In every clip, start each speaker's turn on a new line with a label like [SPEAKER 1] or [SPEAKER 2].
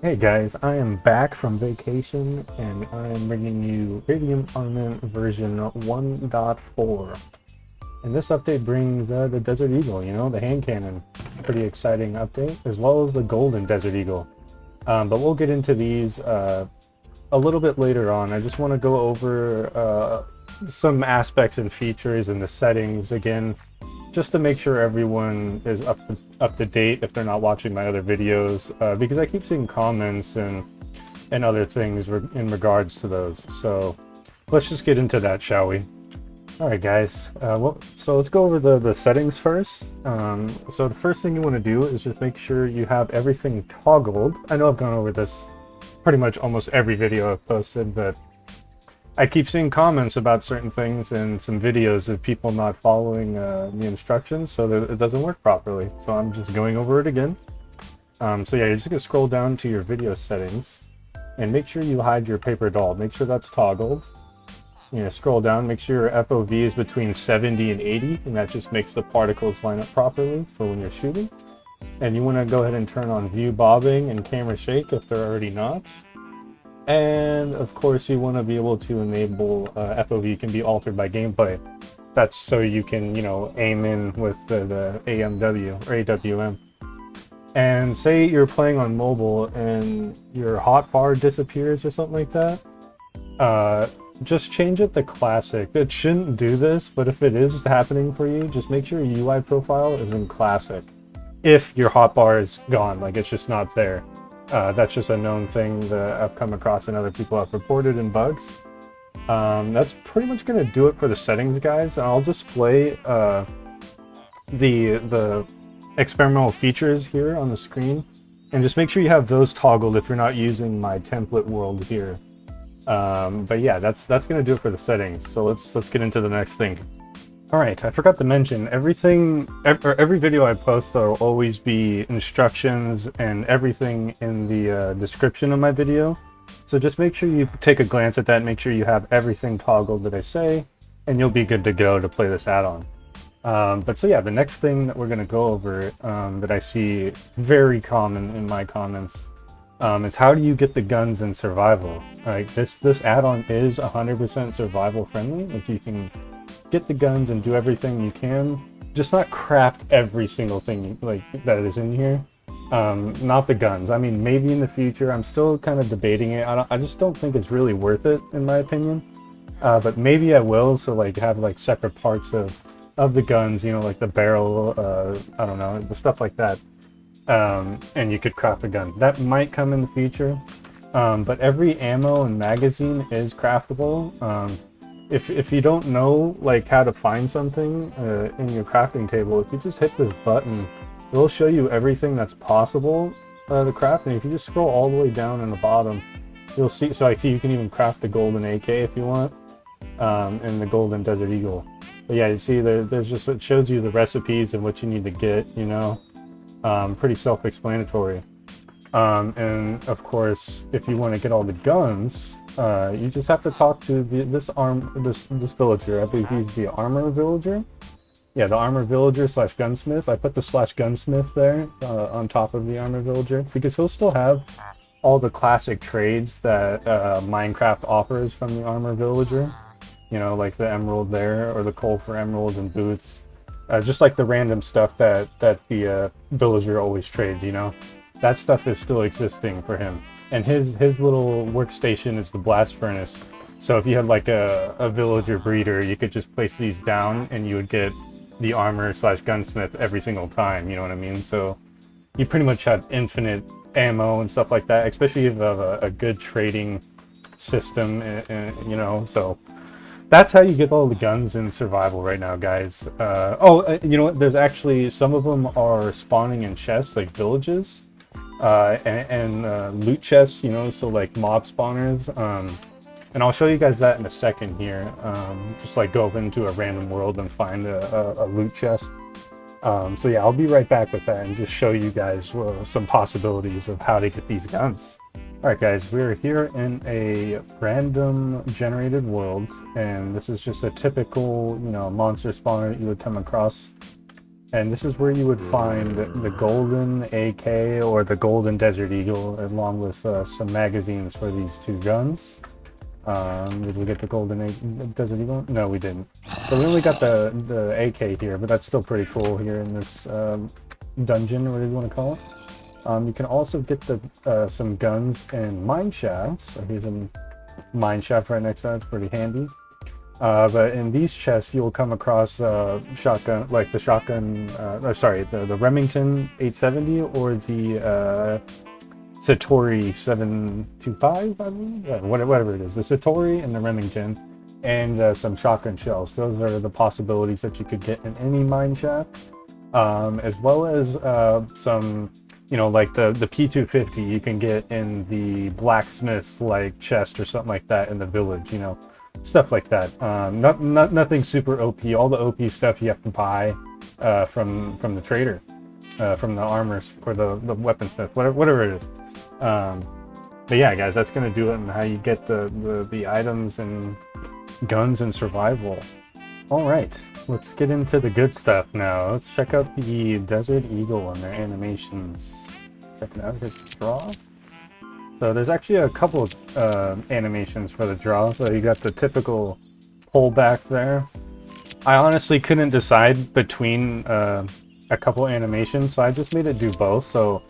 [SPEAKER 1] Hey guys, I am back from vacation and I am bringing you Radium-armament version 1.4. And this update brings the Desert Eagle, the hand cannon. Pretty exciting update, as well as the golden Desert Eagle. But we'll get into these a little bit later on. I just want to go over some aspects and features and the settings again, just to make sure everyone is up to date if they're not watching my other videos, because I keep seeing comments and other things in regards to those. So let's just get into that, shall we? All right, guys. So let's go over the settings first. So the first thing you want to do is just make sure you have everything toggled. I know I've gone over this pretty much almost every video I've posted, but I keep seeing comments about certain things and some videos of people not following the instructions, so that it doesn't work properly. So I'm just going over it again. So yeah, you're just gonna scroll down to your video settings and make sure you hide your Paperdoll. Make sure that's toggled. Scroll down, make sure your FOV is between 70 and 80, and that just makes the particles line up properly for when you're shooting. And you want to go ahead and turn on view bobbing and camera shake if they're already not. And of course you want to be able to enable FOV can be altered by gameplay. That's so you can, aim in with the AMW or AWM. And say you're playing on mobile and your hotbar disappears or something like that, just change it to classic. It shouldn't do this, but if it is happening for you, just make sure your UI profile is in classic. If your hotbar is gone, like it's just not there. That's just a known thing that I've come across and other people have reported in bugs. That's pretty much going to do it for the settings, guys. I'll display the experimental features here on the screen, and just make sure you have those toggled if you're not using my template world here. But yeah, that's going to do it for the settings. So let's get into the next thing. Alright, I forgot to mention, every video I post, there will always be instructions and everything in the description of my video. So just make sure you take a glance at that, make sure you have everything toggled that I say, and you'll be good to go to play this add-on. But so yeah, the next thing that we're going to go over that I see very common in my comments is how do you get the guns in survival? Right, this add-on is 100% survival friendly. If you can get the guns and do everything you can, just not craft every single thing that is in here. Not the guns. I mean, maybe in the future. I'm still kind of debating it. I just don't think it's really worth it, in my opinion. But maybe I will. So have separate parts of the guns. Like the barrel. I don't know, the stuff like that. And you could craft a gun. That might come in the future. But every ammo and magazine is craftable. If you don't know how to find something in your crafting table, if you just hit this button, it'll show you everything that's possible to craft. And if you just scroll all the way down in the bottom, you'll see. So I see you can even craft the golden AK if you want, and the golden Desert Eagle. But yeah, you see there's just, it shows you the recipes and what you need to get. Pretty self-explanatory. And of course, if you want to get all the guns, you just have to talk to this villager. I believe he's the armor villager. Yeah, the armor villager / gunsmith. I put the / gunsmith there on top of the armor villager because he'll still have all the classic trades that Minecraft offers from the armor villager. Like the emerald there, or the coal for emeralds and boots. Just like the random stuff that the villager always trades. That stuff is still existing for him. And his little workstation is the blast furnace. So if you had a villager breeder, you could just place these down and you would get the armor / gunsmith every single time, you know what I mean? So you pretty much have infinite ammo and stuff like that, especially if you have a good trading system, so that's how you get all the guns in survival right now, guys. You know what? There's actually, some of them are spawning in chests, like villages. And loot chests, so mob spawners, and I'll show you guys that in a second here. Just go into a random world and find a loot chest. So yeah, I'll be right back with that and just show you guys some possibilities of how to get these guns. Alright guys, we're here in a random generated world, and this is just a typical, monster spawner that you would come across And this is where you would find the golden AK or the golden Desert Eagle, along with some magazines for these two guns. Did we get the golden Desert Eagle? No, we didn't. So we only got the AK here, but that's still pretty cool here in this dungeon, or whatever you want to call it. You can also get the some guns and mine shafts. So here's a mine shaft right next to that. It's pretty handy. But in these chests, you'll come across shotgun, like the shotgun, the Remington 870 or the Satori 725, I believe? Yeah, whatever it is. The Satori and the Remington, and some shotgun shells. Those are the possibilities that you could get in any mine shaft. As well as some, you know, like the P250 you can get in the blacksmith's like chest or something like that in the village, you know. Stuff like that. Nothing super OP. All the OP stuff you have to buy from the trader, from the armors or the weaponsmith, whatever it is. But yeah, guys, that's gonna do it on how you get the items and guns and survival. All right, let's get into the good stuff now. Let's check out the Desert Eagle and their animations. Check it out. Here's the draw. So there's actually a couple of animations for the draw. So you got the typical pullback there. I honestly couldn't decide between a couple animations, so I just made it do both. So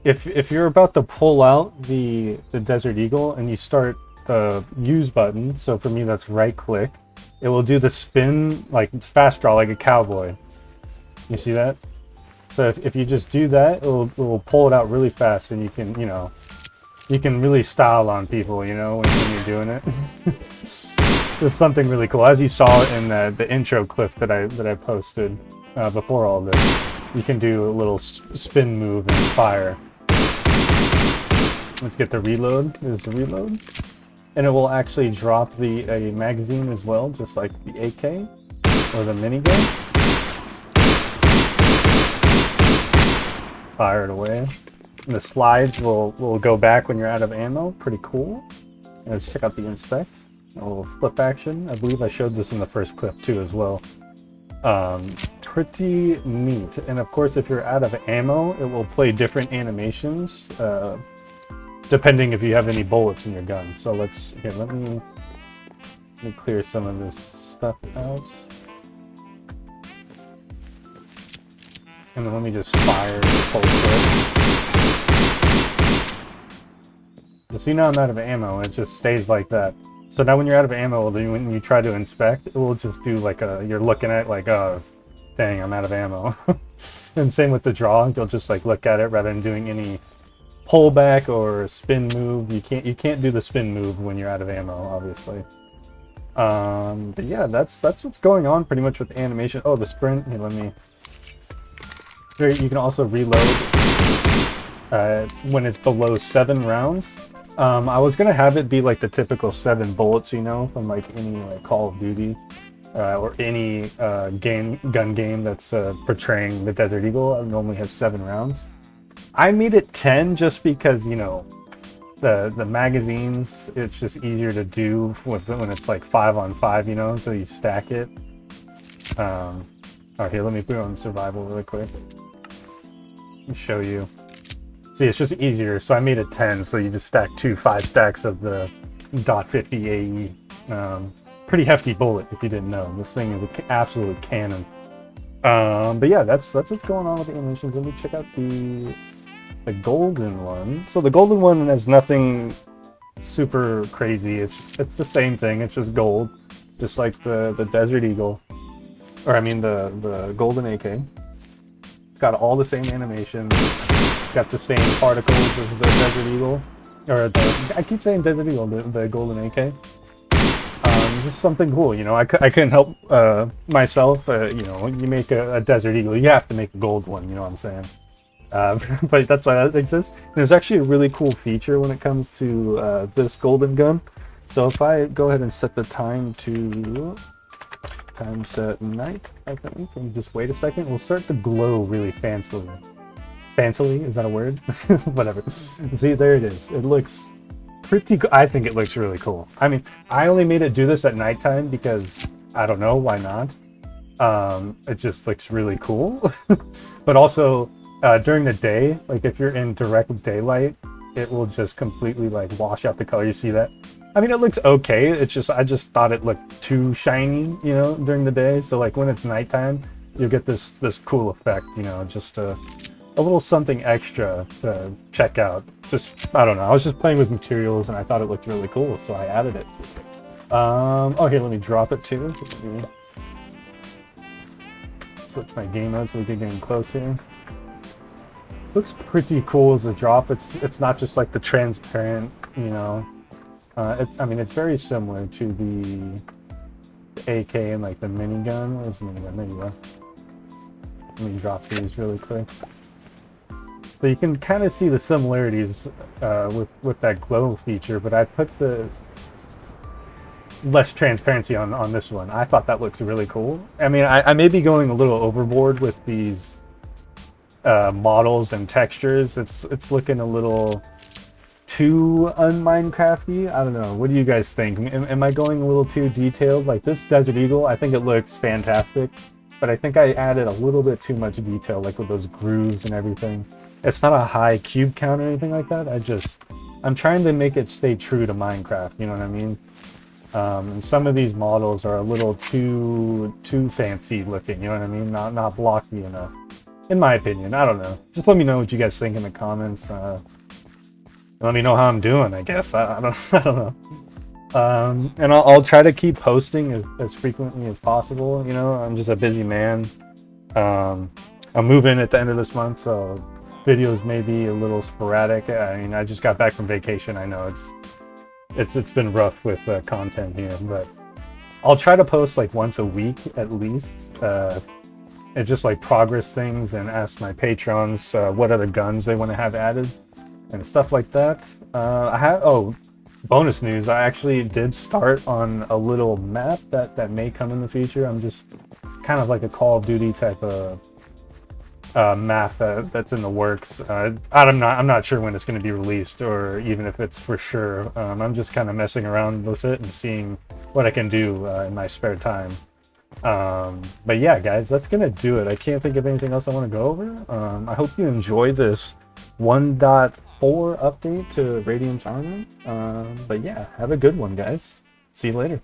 [SPEAKER 1] if you're about to pull out the Desert Eagle and you start the use button, so for me that's right click, it will do the spin, like fast draw, like a cowboy. You see that? So if you just do that, it will pull it out really fast, and you can, you know, you can really style on people, you know, when you're doing it. It's something really cool. As you saw in the intro clip that I posted before all this, you can do a little spin move and fire. Let's get the reload. There's the reload. And it will actually drop a magazine as well, just like the AK or the minigun. Fire it away. And the slides will go back when you're out of ammo. Pretty cool. And let's check out the inspect. A little flip action. I believe I showed this in the first clip too as well. Pretty neat. And of course, if you're out of ammo, it will play different animations depending if you have any bullets in your gun. So let me clear some of this stuff out. And then let me just fire the full clip. You see, now I'm out of ammo, it just stays like that. So now when you're out of ammo, then when you try to inspect, it will just do like you're looking at like, oh, dang, I'm out of ammo. And same with the draw, you'll just like look at it rather than doing any pullback or spin move. You can't do the spin move when you're out of ammo, obviously. But yeah, that's what's going on pretty much with the animation. Oh, the sprint. Here, let me. Here, you can also reload when it's below 7 rounds. I was gonna have it be like the typical 7 bullets, you know, from like any like Call of Duty or any gun game that's portraying the Desert Eagle. It normally has 7 rounds. I made it 10 just because, you know, the magazines, it's just easier to do when it's like 5 on 5, you know, so you stack it. Alright, here, let me put it on survival really quick. Let me show you. See, it's just easier, so I made it 10, so you just stack 5 stacks of the .50 AE. Pretty hefty bullet, if you didn't know. This thing is an absolute cannon. But yeah, that's what's going on with the animations. Let me check out the golden one. So the golden one has nothing super crazy. It's the same thing. It's just gold, just like the Desert Eagle, or I mean the golden AK. It's got all the same animations. Got the same particles as the Desert Eagle, or I keep saying Desert Eagle, the golden AK. Just something cool, you know. I couldn't help myself. You know, when you make a Desert Eagle, you have to make a gold one. You know what I'm saying? But that's why that exists. And there's actually a really cool feature when it comes to this golden gun. So if I go ahead and set the time to set night, I think, and just wait a second, we'll start to glow really fancily. Fancily? Is that a word? Whatever. See, there it is. It looks pretty cool. I think it looks really cool. I mean, I only made it do this at nighttime because I don't know, why not? It just looks really cool. But also during the day, like if you're in direct daylight, it will just completely like wash out the color. You see that? I mean, it looks okay. It's just, I just thought it looked too shiny, you know, during the day. So like when it's nighttime, you get this cool effect, you know, just a little something extra to check out. Just, I don't know. I was just playing with materials and I thought it looked really cool, so I added it. Oh, here, let me drop it too. Switch my game mode so we can get in closer. Looks pretty cool as a drop. It's not just like the transparent, you know. I mean, it's very similar to the AK and like the minigun. Where's the minigun? There you go. Let me drop these really quick. So you can kind of see the similarities with that glow feature, but I put the less transparency on this one. I thought that looks really cool. I mean, I may be going a little overboard with these models and textures. It's looking a little too un-Minecrafty. I don't know. What do you guys think? Am I going a little too detailed? Like this Desert Eagle, I think it looks fantastic, but I think I added a little bit too much detail, like with those grooves and everything. It's not a high cube count or anything like that. I'm trying to make it stay true to Minecraft, you know what I mean? And some of these models are a little too fancy looking, you know what I mean? Not blocky enough, in my opinion. I don't know. Just let me know what you guys think in the comments. Let me know how I'm doing, I guess. I don't know. And I'll try to keep posting as frequently as possible. You know, I'm just a busy man. I'm moving at the end of this month, so videos may be a little sporadic. I mean, I just got back from vacation. I know it's been rough with content here, but I'll try to post like once a week at least. And just like progress things and ask my patrons what other guns they want to have added and stuff like that. Bonus news, I actually did start on a little map that may come in the future. I'm just kind of like a Call of Duty type of map that's in the works. I'm not sure when it's going to be released or even if it's for sure. I'm just kind of messing around with it and seeing what I can do in my spare time. But yeah, guys, that's gonna do it. I can't think of anything else I want to go over. I hope you enjoy this 1.4 update to Radiums-armament. But yeah, have a good one, guys. See you later.